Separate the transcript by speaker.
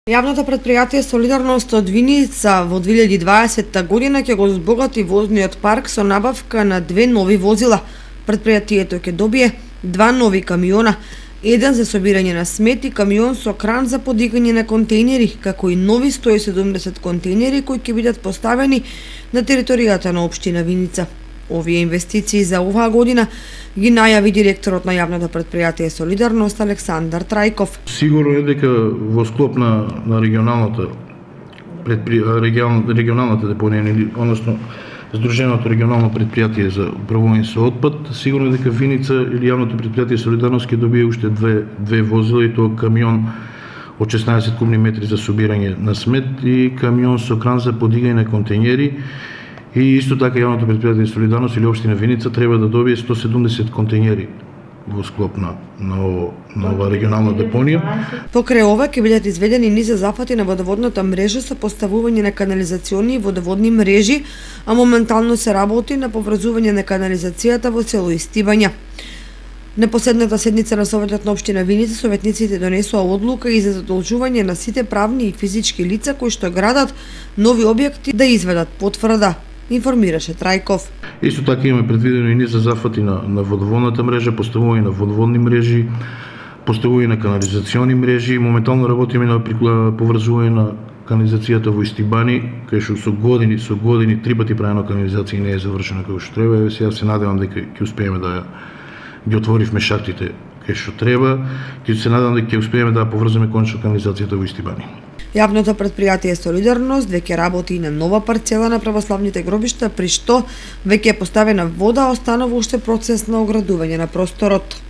Speaker 1: Јавното претпријатие Солидарност од Виница во 2020 година ќе го збогати возниот парк со набавка на 2 нови возила. Претпријатието ќе добие 2 нови камиона, еден за собирање на смет и камион со кран за подигање на контейнери, како и нови 170 контейнери кои ќе бидат поставени на територијата на општина Виница. Овие инвестиции за оваа година ги најави директорот на јавното претпријатие Солидарност Александар Трајков.
Speaker 2: Сигурно е дека во склоп на регионалната регионалната депонија, односно Сдруженото регионално предпријатие за управување со отпад, сигурно е дека Виница или јавното претпријатие Солидарност ќе добие уште две возила, и тоа камион од 16 кубни метри за собирање на смет и камион со кран за подигање на контейнери. И исто така јавното претпријатие Солидарност или општина Виница треба да добие 170 контейнери во склоп на ова регионална депонија.
Speaker 1: Покрај ова ќе бидат изведени низ зафати на водоводната мрежа со поставување на канализациони и водоводни мрежи, а моментално се работи на поврзување на канализацијата во село Истибања. На последната седница на Советот на општина Виница советниците донесоа одлука и за задолжување на сите правни и физички лица кои што градат нови објекти да изведат потврда, информираше Трајков.
Speaker 2: Исто така имаме предвидено и низ за зафати на водоводната мрежа, поставување на водоводни мрежи, поставување на канализациони мрежи. Моментално работиме на поврзување на канализацијата во Истибани, кај што со години 3 пати правено канализација не е завршена како што треба. Еве сега се надевам дека ќе успееме да ги отворивме шахтите кај што треба, ќе се надевам дека ќе успееме да поврземе конечно канализацијата во Истибани.
Speaker 1: Јавното претпријатие Солидарност веќе работи и на нова парцела на православните гробишта, при што веќе е поставена вода, останува уште процес на оградување на просторот.